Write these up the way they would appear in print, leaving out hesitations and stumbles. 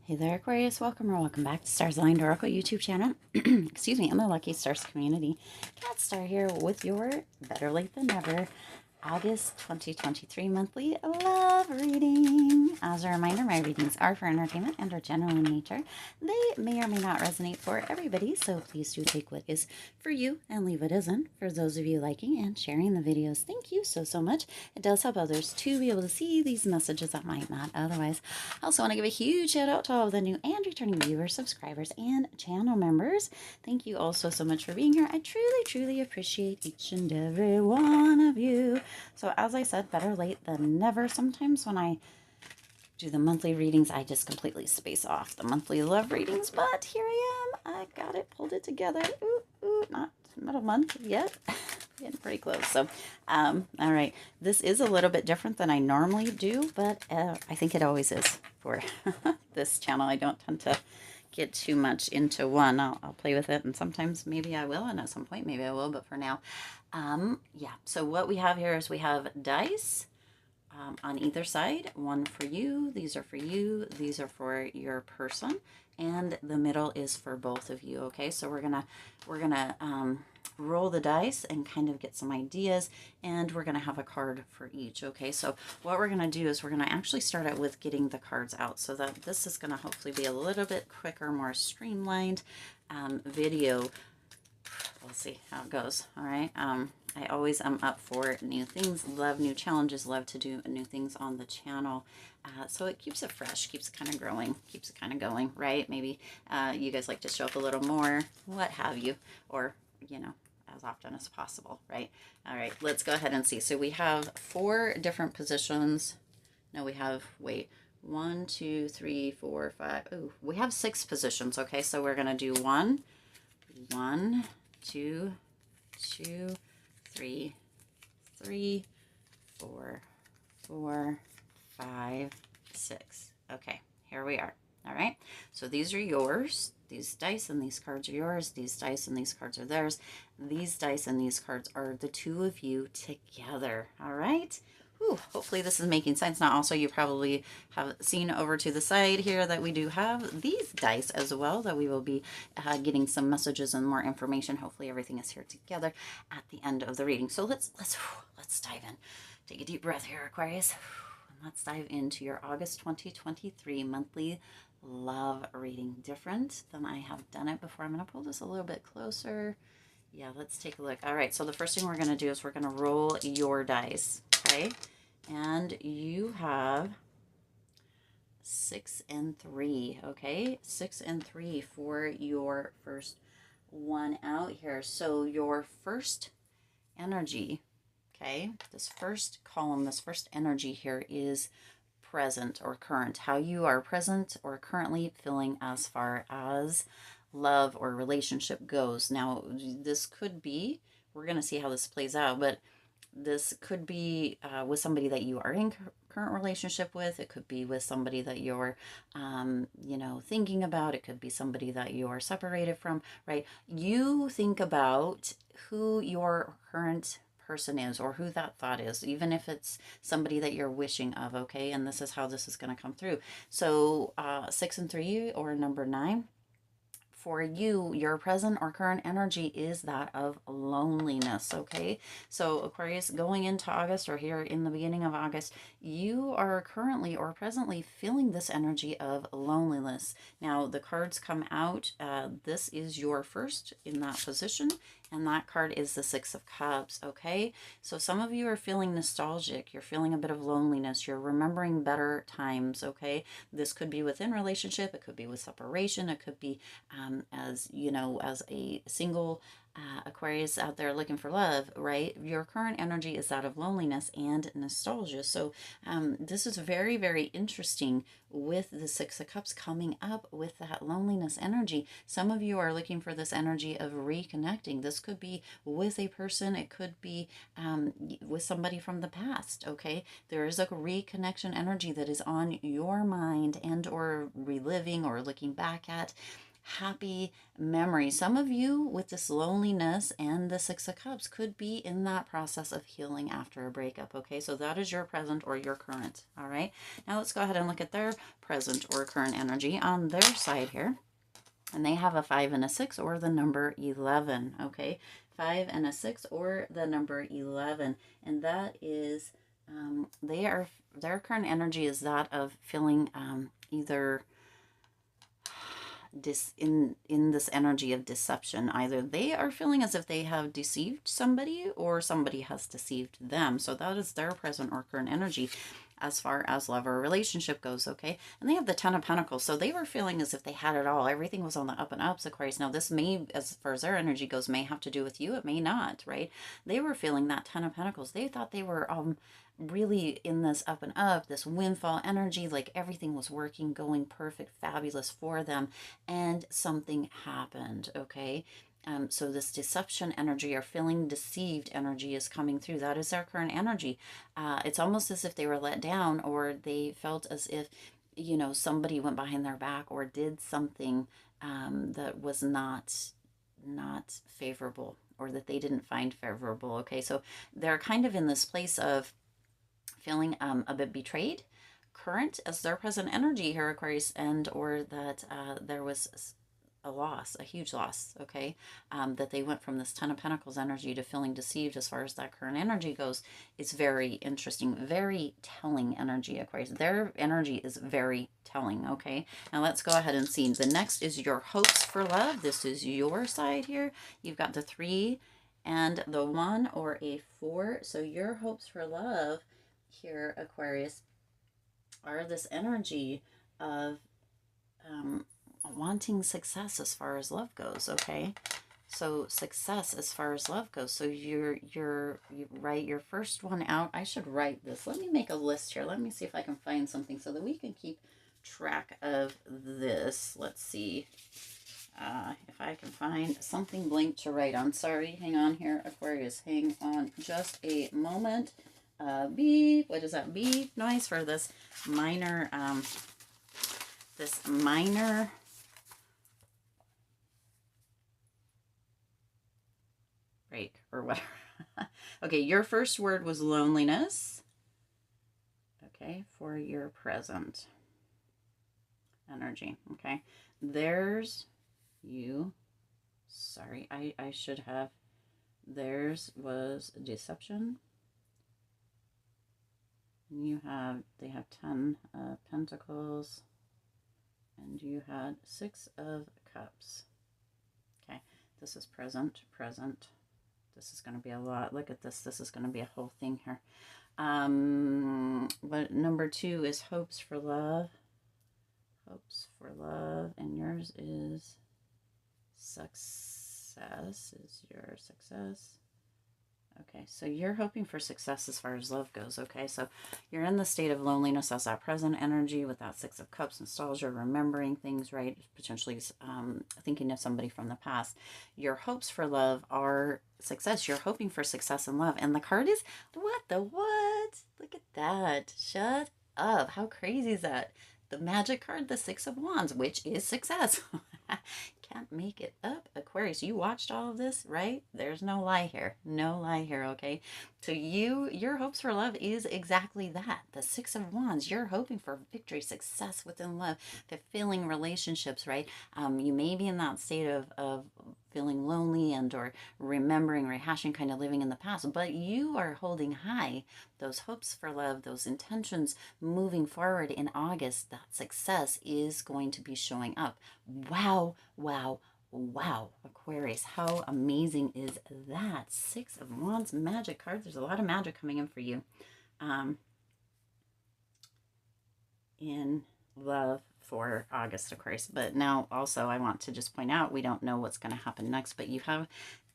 Hey there, Aquarius. Welcome or welcome back to Stars Aligned Oracle YouTube channel. Excuse me, in the Lucky Stars community. Cat Star here with your Better Late Than Never August 2023 monthly love reading. As a reminder, my readings are for entertainment and are general in nature. They may or may not resonate for everybody, so please do take what is for you and leave what isn't. For those of you liking and sharing the videos, thank you so much. It does help others to be able to see these messages that might not otherwise. I also want to give a huge shout out to all of the new and returning viewers, subscribers, and channel members. Thank you also so much for being here. I truly appreciate each and every one of you. So as I said, better late than never. Sometimes when I do the monthly readings, I just completely space off the monthly love readings, but here I am. I got it, pulled it together. Not a month yet. Getting pretty close. So, all right. This is a little bit different than I normally do, but I think it always is for this channel. I don't tend to get too much into one. I'll play with it, and sometimes maybe I will, and at some point maybe I will, but for now, yeah. So what we have here is we have dice on either side. One for you. These are for you. These are for your person, and the middle is for both of you. Okay, so we're gonna roll the dice and kind of get some ideas, and we're gonna have a card for each. Okay, so what we're gonna do is we're gonna actually start out with getting the cards out, so that this is gonna hopefully be a little bit quicker, more streamlined video. We'll see how it goes. All right. I always am up for new things, love new challenges, love to do new things on the channel. So it keeps it fresh, keeps it kind of growing, keeps it kind of going, right? Maybe you guys like to show up a little more, what have you, or, you know, as often as possible, right? All right, let's go ahead and see. So we have 4 different positions. No, we have, wait, 1, 2, 3, 4, 5. Oh, we have 6 positions. Okay, so we're going to do 1, 2, 2, 3, 3, 4, 4, 5, 6. Okay, here we are. All right, so these are yours. These dice and these cards are yours. These dice and these cards are theirs. These dice and these cards are the two of you together. All right. Whew, hopefully this is making sense. Now also you probably have seen over to the side here that we do have these dice as well, that we will be getting some messages and more information. Hopefully everything is here together at the end of the reading. So let's dive in. Take a deep breath here, Aquarius. And let's dive into your August 2023 monthly love reading. Different than I have done it before. I'm going to pull this a little bit closer. Yeah, let's take a look. All right, so the first thing we're going to do is we're going to roll your dice, okay? And you have 6 and 3, okay? 6 and 3 for your first one out here. So your first energy, okay, this first column, this first energy here is present or current. How you are present or currently feeling as far as love or relationship goes. Now, this could be, we're going to see how this plays out, but this could be with somebody that you are in current relationship with. It could be with somebody that you're, you know, thinking about. It could be somebody that you are separated from, right? You think about who your current person is, or who that thought is, even if it's somebody that you're wishing of, okay? And this is how this is going to come through. So 6 and 3, or number 9, for you, your present or current energy is that of loneliness, okay? So Aquarius, going into August, or here in the beginning of August, you are currently or presently feeling this energy of loneliness. Now, the cards come out. This is your first in that position, and that card is the 6 of Cups, okay? So some of you are feeling nostalgic. You're feeling a bit of loneliness. You're remembering better times, okay? This could be within relationship. It could be with separation. It could be as, you know, as a single Aquarius out there looking for love, right? Your current energy is that of loneliness and nostalgia. So this is very interesting with the 6 of Cups coming up with that loneliness energy. Some of you are looking for this energy of reconnecting. This could be with a person. It could be with somebody from the past, okay? There is a reconnection energy that is on your mind, and or reliving or looking back at. happy memories. Some of you with this loneliness and the Six of Cups could be in that process of healing after a breakup. Okay, so that is your present or your current. All right, now let's go ahead and look at their present or current energy on their side here. And they have a 5 and a 6 or the number 11. Okay, 5 and a 6 or the number 11. And that is, their current energy is that of feeling either in this energy of deception. Either they are feeling as if they have deceived somebody or somebody has deceived them. So that is their present or current energy as far as love or relationship goes. Okay, and they have the 10 of Pentacles, so they were feeling as if they had it all. Everything was on the up and ups, Aquarius. Now this may, as far as their energy goes, may have to do with you. It may not, right? They were feeling that 10 of Pentacles. They thought they were really in this up and up, this windfall energy, like everything was working, going perfect, fabulous for them, and something happened. Okay, so this deception energy or feeling deceived energy is coming through. That is our current energy. It's almost as if they were let down, or they felt as if, you know, somebody went behind their back or did something that was not favorable, or that they didn't find favorable. Okay, so they're kind of in this place of feeling a bit betrayed, current as their present energy here, Aquarius, and or that there was a loss, a huge loss. Okay, that they went from this 10 of Pentacles energy to feeling deceived as far as that current energy goes. It's very interesting, very telling energy, Aquarius. Their energy is very telling. Okay, now let's go ahead and see. The next is your hopes for love. This is your side here. You've got the 3 and the 1 or a 4. So your hopes for love here, Aquarius, are this energy of wanting success as far as love goes. Okay, so success as far as love goes. So you write your first one out. I should write this. Let me make a list here. Let me see if I can find something so that we can keep track of this. Let's see if I can find something blank to write on. Sorry, hang on here, Aquarius. Hang on just a moment. Beep. What is that beep noise for this minor break or whatever. Okay, your first word was loneliness. Okay, for your present energy. Okay, there's you. Sorry, I should have. Theirs was deception. They have 10 Pentacles, and you had 6 of Cups. Okay, this is present. This is going to be a lot. Look at this. This is going to be a whole thing here. But number 2 is hopes for love. Hopes for love, and yours is success. Is your success? Okay, so you're hoping for success as far as love goes. Okay, so you're in the state of loneliness as that present energy with that 6 of Cups, nostalgia, remembering things, right? Potentially thinking of somebody from the past. Your hopes for love are success. You're hoping for success in love. And the card is, what the what? Look at that. Shut up. How crazy is that? The magic card, the 6 of Wands, which is success. Can't make it up, Aquarius. You watched all of this, right? There's no lie here. No lie here, okay? So your hopes for love is exactly that. The 6 of Wands. You're hoping for victory, success within love, fulfilling relationships, right? You may be in that state of feeling lonely and or remembering, rehashing, kind of living in the past, but you are holding high those hopes for love, those intentions moving forward in August. That success is going to be showing up. Wow, wow, wow, Aquarius, how amazing is that? 6 of Wands, magic card. There's a lot of magic coming in for you in love for August, Aquarius. But now also I want to just point out, we don't know what's going to happen next, but you have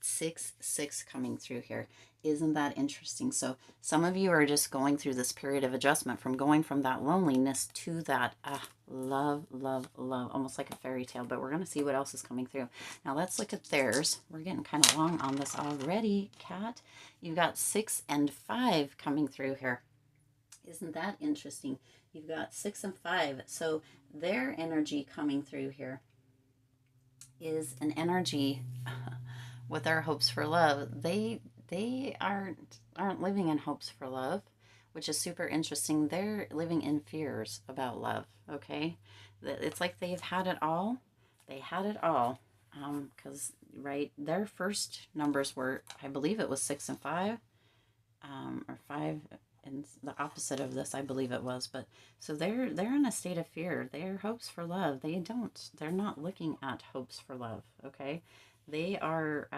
6-6 coming through here. Isn't that interesting? So some of you are just going through this period of adjustment from going from that loneliness to that love, love, love, almost like a fairy tale. But we're going to see what else is coming through. Now let's look at theirs. We're getting kind of long on this already, Kat. You've got 6 and 5 coming through here. Isn't that interesting? You've got 6 and 5. So their energy coming through here is an energy with our hopes for love. They aren't living in hopes for love, which is super interesting. They're living in fears about love. Okay, it's like they've had it all. They had it all. Because right, their first numbers were, I believe it was 6 and 5, or 5 and the opposite of this, I believe it was. But so they're in a state of fear. Their hopes for love, they're not looking at hopes for love. Okay, they are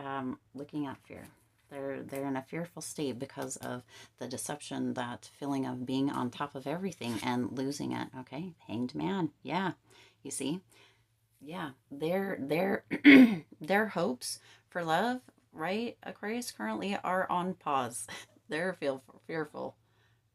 looking at fear. They're in a fearful state because of the deception, that feeling of being on top of everything and losing it. Okay, hanged man. Yeah, you see. Yeah, their their hopes for love, right, Aquarius, currently are on pause. They're fearful.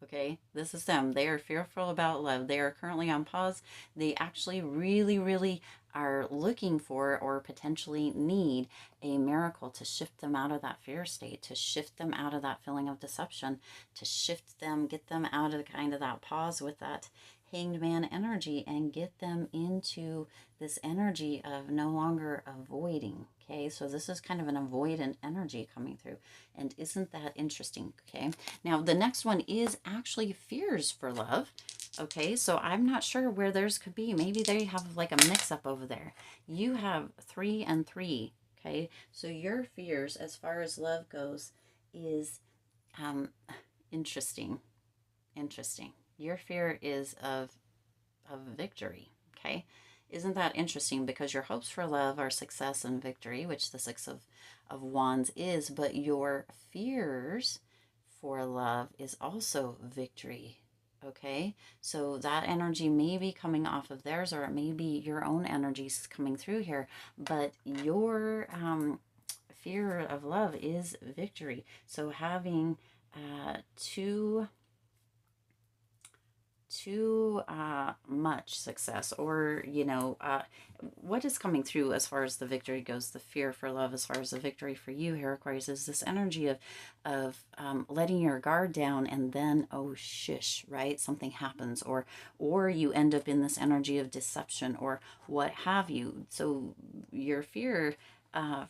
Okay, this is them. They are fearful about love. They are currently on pause. They actually really, really are looking for, or potentially need, a miracle to shift them out of that fear state, to shift them out of that feeling of deception, to shift them, get them out of kind of that pause with that hanged man energy, and get them into this energy of no longer avoiding. Okay, so this is kind of an avoidant energy coming through. And isn't that interesting? Okay, now the next one is actually fears for love. Okay, so I'm not sure where theirs could be. Maybe they have like a mix up over there. You have 3 and 3. Okay, so your fears as far as love goes is um, interesting. Interesting. Your fear is of victory. Okay, isn't that interesting? Because your hopes for love are success and victory, which the Six of Wands is, but your fears for love is also victory. Okay, so that energy may be coming off of theirs, or it may be your own energies coming through here, but your fear of love is victory. So having two too much success, or what is coming through as far as the victory goes, the fear for love as far as the victory for you here, Aquarius, is this energy of letting your guard down, and then, oh shish, right, something happens, or you end up in this energy of deception, or what have you. So your fear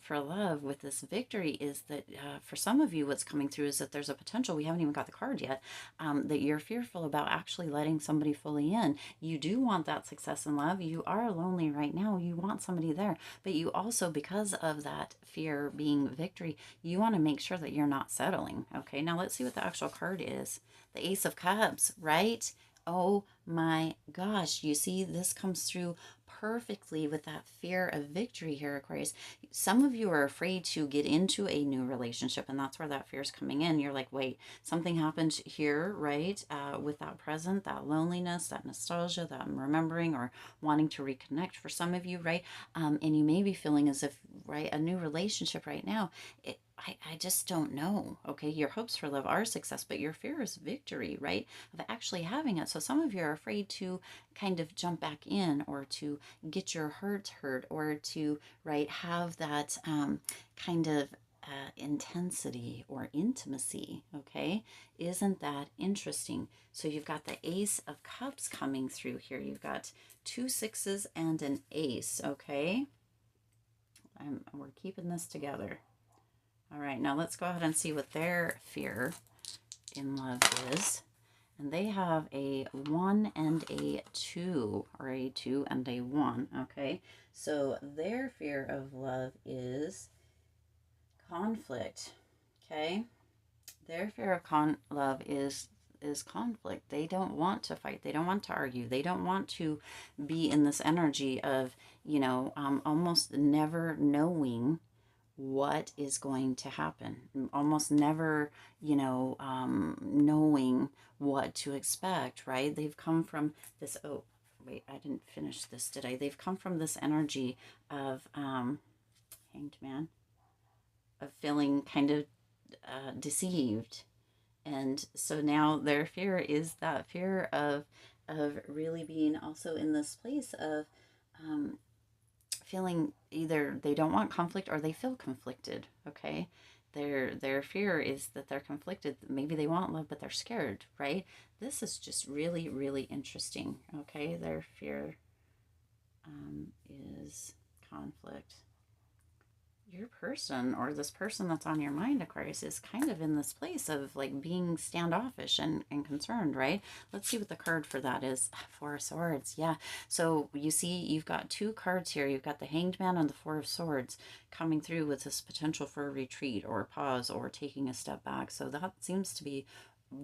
for love with this victory is that for some of you, what's coming through is that there's a potential, we haven't even got the card yet, that you're fearful about actually letting somebody fully in. You do want that success in love. You are lonely right now. You want somebody there. But you also, because of that fear being victory, you want to make sure that you're not settling. Okay, now let's see what the actual card is. The Ace of Cups, right? Oh my gosh, you see, this comes through perfectly with that fear of victory here, Aquarius. Some of you are afraid to get into a new relationship, and that's where that fear is coming in. You're like, wait, something happened here, right? With that present, that loneliness, that nostalgia, that remembering or wanting to reconnect for some of you, right? And you may be feeling as if, right, a new relationship right now, I just don't know. Okay, your hopes for love are success, but your fear is victory, right? Of actually having it. So some of you are afraid to kind of jump back in, or to get your heart hurt, or to, right, have that kind of intensity or intimacy. Okay, isn't that interesting? So you've got the Ace of Cups coming through here. You've got 2 sixes and an ace. Okay, we're keeping this together. All right, now let's go ahead and see what their fear in love is. And they have a 1 and a 2, or a 2 and a 1. Okay, so their fear of love is conflict. Okay, their fear of love is conflict. They don't want to fight. They don't want to argue. They don't want to be in this energy of, almost never knowing what is going to happen, almost never, knowing what to expect, right? They've come from this, oh, wait, I didn't finish this, did I? They've come from this energy of, hanged man, of feeling kind of deceived. And so now their fear is that fear of really being also in this place of feeling either they don't want conflict or they feel conflicted. Okay, their fear is that they're conflicted. Maybe they want love, but they're scared, right? This is just really, really interesting. Okay, their fear is conflict. Your person, or this person that's on your mind, Aquarius, is kind of in this place of like being standoffish and concerned, right? Let's see what the card for that is. Four of Swords. Yeah. So you see, you've got two cards here. You've got the Hanged Man and the Four of Swords coming through with this potential for a retreat or a pause or taking a step back. So that seems to be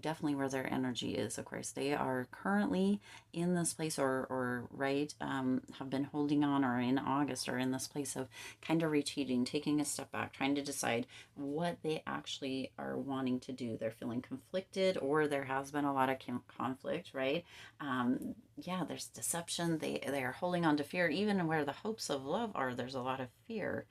definitely where their energy is. Of course, they are currently in this place, or right, have been holding on, or in August, or in this place of kind of retreating, taking a step back, trying to decide what they actually are wanting to do. They're feeling conflicted, or there has been a lot of conflict, right? Yeah, there's deception. They are holding on to fear. Even where the hopes of love are, there's a lot of fear.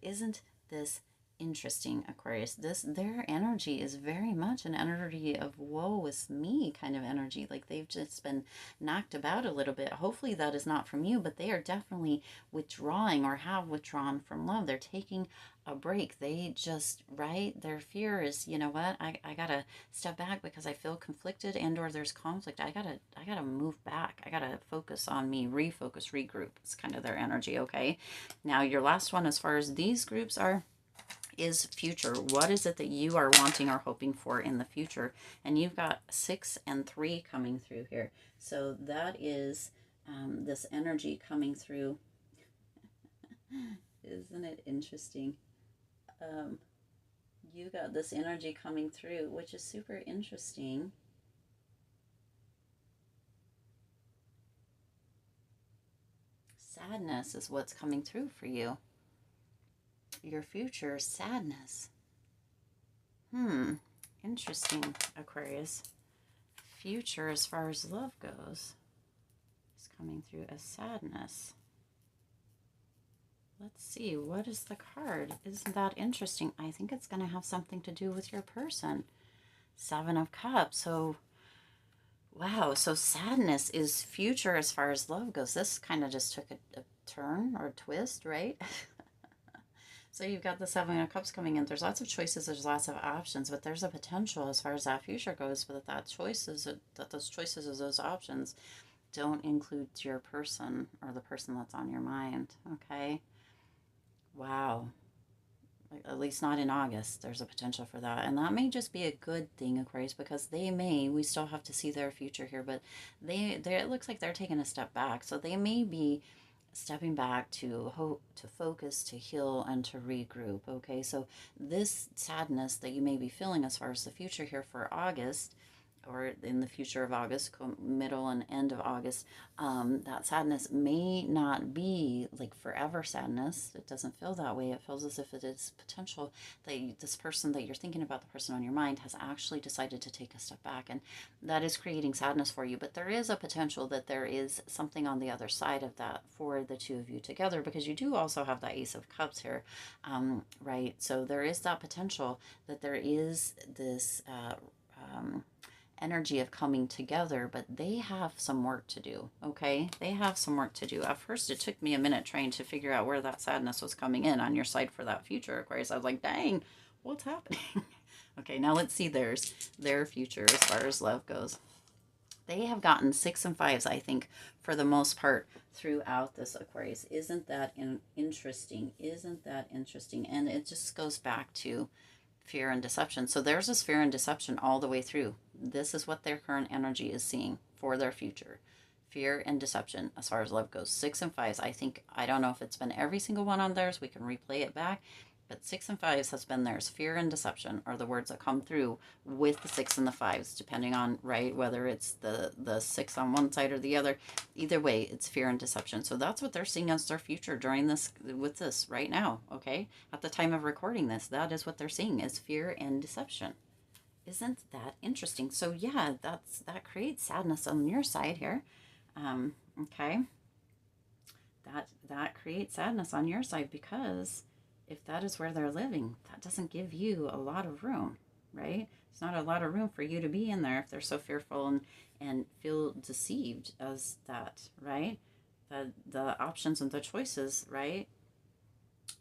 Isn't this interesting, Aquarius? Their energy is very much an energy of woe is me kind of energy. Like they've just been knocked about a little bit. Hopefully that is not from you, but they are definitely withdrawing, or have withdrawn from love. They're taking a break. They just, right, their fear is, you know what, I gotta step back because I feel conflicted, and or there's conflict. I gotta move back. I gotta focus on me, refocus, regroup. It's kind of their energy. Okay, now your last one as far as these groups are is future. What is it that you are wanting or hoping for in the future? And you've got 6 and 3 coming through here. So that is this energy coming through. Isn't it interesting? You got this energy coming through, which is super interesting. Sadness is what's coming through for you. Your future, sadness. Interesting, Aquarius. Future, as far as love goes, is coming through as sadness. Let's see, what is the card? Isn't that interesting? I think it's going to have something to do with your person. 7 of Cups. So, wow. So sadness is future as far as love goes. This kind of just took a turn or a twist, right? So you've got the 7 of Cups coming in. There's lots of choices. There's lots of options, but there's a potential as far as that future goes. But that those choices or those options don't include your person, or the person that's on your mind. Okay. Wow. At least not in August. There's a potential for that, and that may just be a good thing, Aquarius, because we still have to see their future here, but it looks like they're taking a step back. So they may be stepping back to focus, to heal, and to regroup. Okay, so this sadness that you may be feeling as far as the future here for August, or in the future of August, middle and end of August, that sadness may not be like forever sadness. It doesn't feel that way. It feels as if it is potential that this person that you're thinking about, the person on your mind, has actually decided to take a step back, and that is creating sadness for you. But there is a potential that there is something on the other side of that for the two of you together, because you do also have the Ace of Cups here, right? So there is that potential that there is this energy of coming together, but they have some work to do. Okay, they have some work to do. At first it took me a minute trying to figure out where that sadness was coming in on your side for that future, Aquarius. I was like, dang, what's happening? Okay, now let's see their future as far as love goes. They have gotten 6 and 5s, I think, for the most part throughout this, Aquarius. Isn't that interesting? Isn't that interesting? And it just goes back to fear and deception. So there's this fear and deception all the way through. This is what their current energy is seeing for their future. Fear and deception as far as love goes. 6 and 5s. I don't know if it's been every single one on theirs. We can replay it back. But 6 and 5s has been theirs. Fear and deception are the words that come through with the 6 and the 5s, depending on, right, whether it's the 6 on one side or the other. Either way, it's fear and deception. So that's what they're seeing as their future during this, with this right now, okay? At the time of recording this, that is what they're seeing, is fear and deception. Isn't that interesting? So yeah, that creates sadness on your side here. Okay. That creates sadness on your side, because if that is where they're living, that doesn't give you a lot of room, right? It's not a lot of room for you to be in there if they're so fearful and feel deceived as that, right? The options and the choices, right?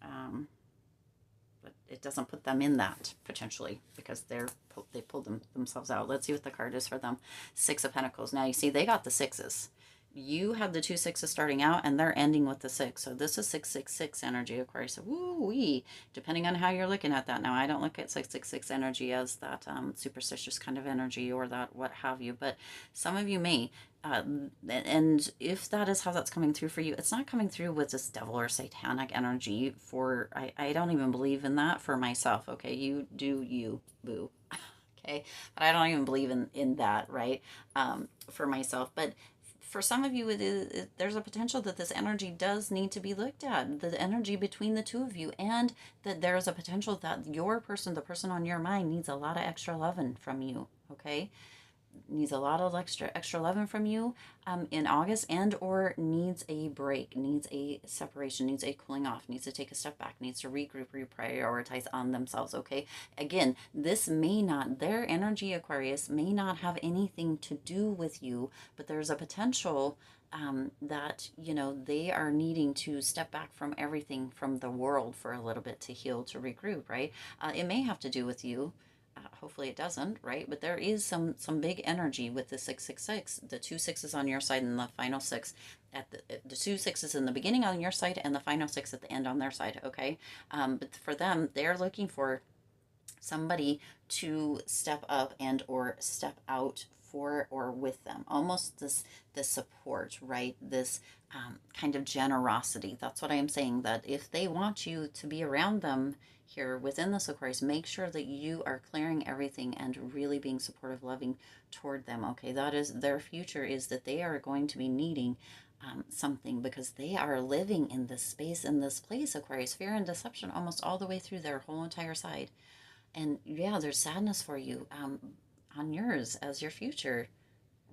But it doesn't put them in that, potentially, because they pulled themselves out. Let's see what the card is for them. 6 of Pentacles. Now you see they got the 6s. you had the 2 6s starting out and they're ending with the 6. So this is 666 energy, Aquarius. So woo-wee, depending on how you're looking at that. Now, I don't look at 666 energy as that superstitious kind of energy or that what have you, but some of you may. And if that is how that's coming through for you, it's not coming through with this devil or satanic energy for, I don't even believe in that for myself. Okay. You do you, boo. Okay. But I don't even believe in that, right? For myself. But for some of you, there's a potential that this energy does need to be looked at, the energy between the two of you, and that there is a potential that your person, the person on your mind, needs a lot of extra loving from you. Okay, needs a lot of extra loving from you in August, and or needs a break, needs a separation, needs a cooling off, needs to take a step back, needs to regroup, reprioritize on themselves. Okay, again, this may not, their energy, Aquarius, may not have anything to do with you, but there's a potential that, you know, they are needing to step back from everything, from the world for a little bit, to heal, to regroup, right? It may have to do with you. Hopefully it doesn't, right? But there is some big energy with the 666, the 2 6s on your side and the final 6 at the 2 6s in the beginning on your side and the final 6 at the end on their side. Okay, but for them, they're looking for somebody to step up and or step out for or with them, almost this support, right? This kind of generosity. That's what I am saying, that if they want you to be around them here within this Aquarius, make sure that you are clearing everything and really being supportive, loving toward them. Okay, that is their future, is that they are going to be needing something, because they are living in this space, in this place, Aquarius, fear and deception almost all the way through their whole entire side. And yeah, there's sadness for you on yours as your future.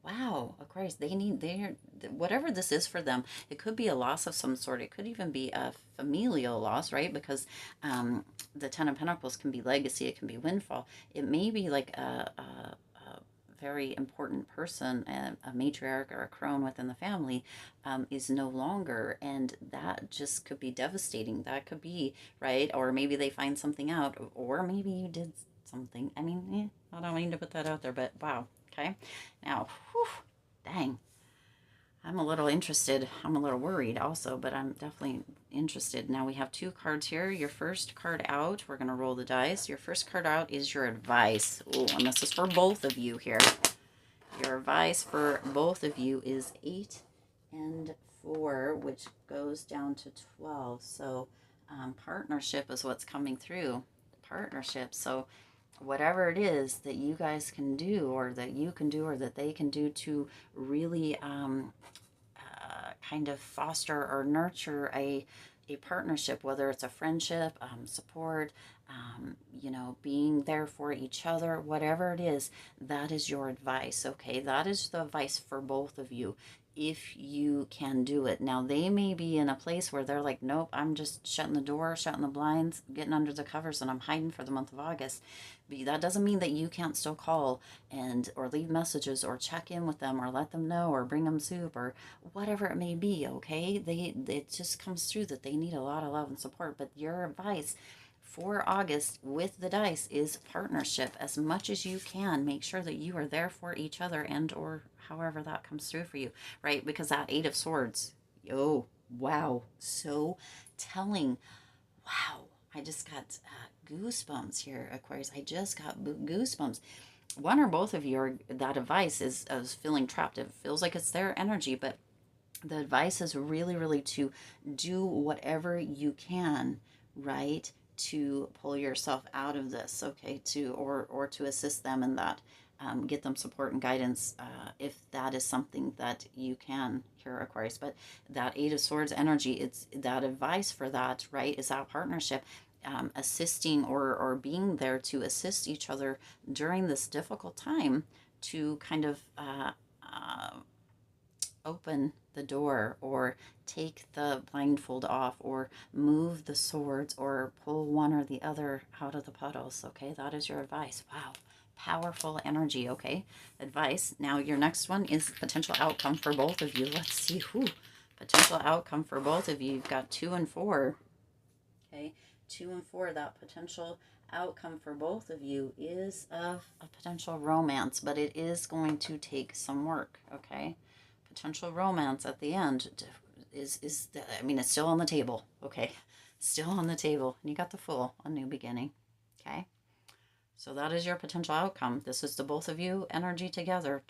Wow, Aquarius, they're, whatever this is for them, it could be a loss of some sort. It could even be a familial loss, right? Because the Ten of Pentacles can be legacy, it can be windfall. It may be like a very important person, a matriarch or a crone within the family, is no longer, and that just could be devastating. That could be, right? Or maybe they find something out, or maybe you did something. I mean, I don't mean to put that out there, but wow. Okay, now, whew, dang, I'm a little interested. I'm a little worried also, but I'm definitely interested. Now we have 2 cards here. Your first card out, we're going to roll the dice. Your first card out is your advice. Oh, and this is for both of you here. Your advice for both of you is 8 and 4, which goes down to 12. So partnership is what's coming through. Partnership. So whatever it is that you guys can do, or that you can do, or that they can do to really kind of foster or nurture a partnership, whether it's a friendship, support, you know, being there for each other, whatever it is, that is your advice. Okay, that is the advice for both of you, if you can do it. Now, they may be in a place where they're like, nope, I'm just shutting the door, shutting the blinds, getting under the covers, and I'm hiding for the month of August. But that doesn't mean that you can't still call and or leave messages or check in with them or let them know or bring them soup or whatever it may be. Okay, it just comes through that they need a lot of love and support. But your advice for August with the dice is partnership. As much as you can, make sure that you are there for each other, and or however that comes through for you, right? Because that 8 of Swords, oh wow, so telling. Wow, I just got goosebumps here, Aquarius. I just got goosebumps. One or both of you are, that advice is feeling trapped. It feels like it's their energy, but the advice is really, really to do whatever you can, right, to pull yourself out of this, okay, to or to assist them in that, get them support and guidance, if that is something that you can here, Aquarius. But that 8 of Swords energy, it's that advice for that, right, is that partnership, assisting or being there to assist each other during this difficult time, to kind of open the door, or take the blindfold off, or move the swords, or pull one or the other out of the puddles. Okay, that is your advice. Wow, powerful energy. Okay, advice. Now your next one is potential outcome for both of you. Let's see. Who potential outcome for both of you. You've got 2 and 4. Okay, 2 and 4. That potential outcome for both of you is of a potential romance, but it is going to take some work. Okay, potential romance at the end I mean, it's still on the table, okay? Still on the table. And you got the Fool, a new beginning, okay? So that is your potential outcome. This is the both of you energy together,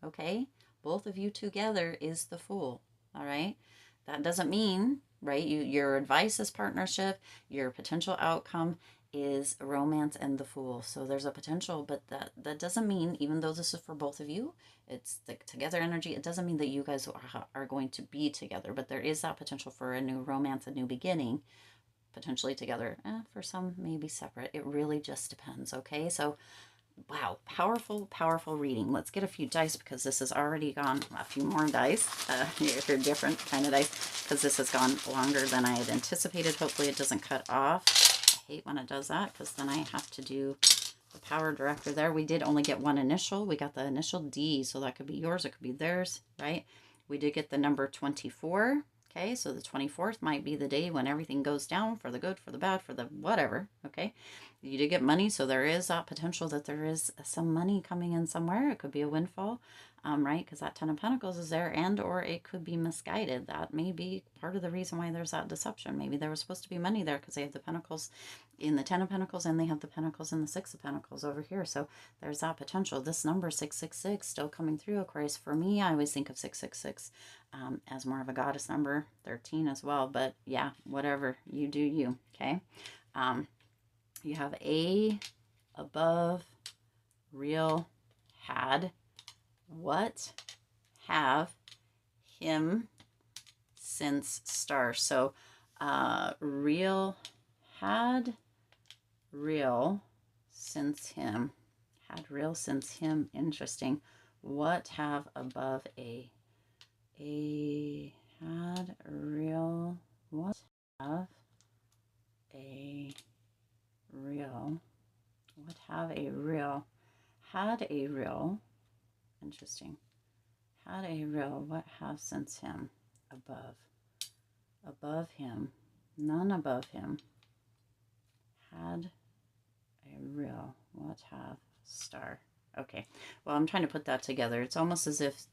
okay? Both of you together is the Fool, all right? That doesn't mean, right, your advice is partnership, your potential outcome is romance and the Fool. So there's a potential, but that doesn't mean, even though this is for both of you, it's the together energy, it doesn't mean that you guys are going to be together, but there is that potential for a new romance, a new beginning, potentially together. For some, maybe separate. It really just depends, okay? So, wow, powerful, powerful reading. Let's get a few dice because this has already gone, a few more dice, if you're different kind of dice, because this has gone longer than I had anticipated. Hopefully it doesn't cut off. I hate when it does that because then I have to do the power director there. We did only get one initial. We got the initial D, so that could be yours, it could be theirs, right? We did get the number 24. Okay, so the 24th might be the day when everything goes down, for the good, for the bad, for the whatever, okay? You did get money, so there is that potential that there is some money coming in somewhere. It could be a windfall, right? Because that 10 of Pentacles is there, and or it could be misguided. That may be part of the reason why there's that deception. Maybe there was supposed to be money there because they have the Pentacles in the 10 of Pentacles, and they have the Pentacles in the 6 of Pentacles over here. So there's that potential. This number 666 still coming through, Aquarius. For me, I always think of 666 as more of a goddess number, 13 as well. But yeah, whatever, you do you, okay? You have a, above, real, had, what, have, him, since, star. So real, had, real, since him. Had, real, since him. Interesting. What, have, above, a, had, real, what, have, a, real, what, have, a, real, had, a, real, interesting, had, a, real, what, have, since him, above, above him, none above him, had, a, real, what, have, star. Okay, well, I'm trying to put that together. It's almost as if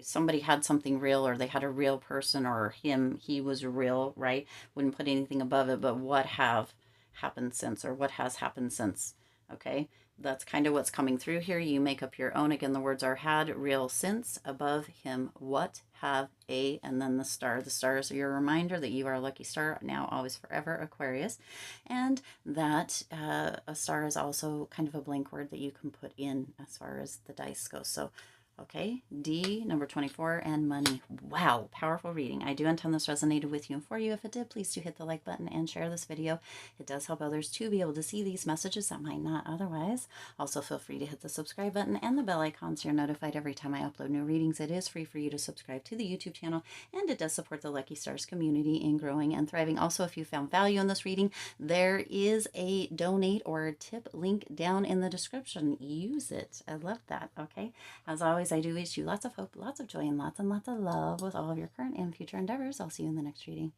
somebody had something real, or they had a real person, or he was real, right? Wouldn't put anything above it, but what have happened since, or what has happened since, okay? That's kind of what's coming through here. You make up your own. Again, the words are had, real, since, above, him, what, have, a, and then the star. The stars are your reminder that you are a lucky star, now, always, forever, Aquarius. And that a star is also kind of a blank word that you can put in as far as the dice go. So okay, D, number 24, and money. Wow, powerful reading. I do intend this resonated with you and for you. If it did, please do hit the like button and share this video. It does help others to be able to see these messages that might not otherwise. Also, feel free to hit the subscribe button and the bell icon so you're notified every time I upload new readings. It is free for you to subscribe to the YouTube channel, and it does support the Lucky Stars community in growing and thriving. Also, if you found value in this reading, there is a donate or a tip link down in the description. Use it. I love that, okay? As always, I do wish you lots of hope, lots of joy, and lots of love with all of your current and future endeavors. I'll see you in the next reading.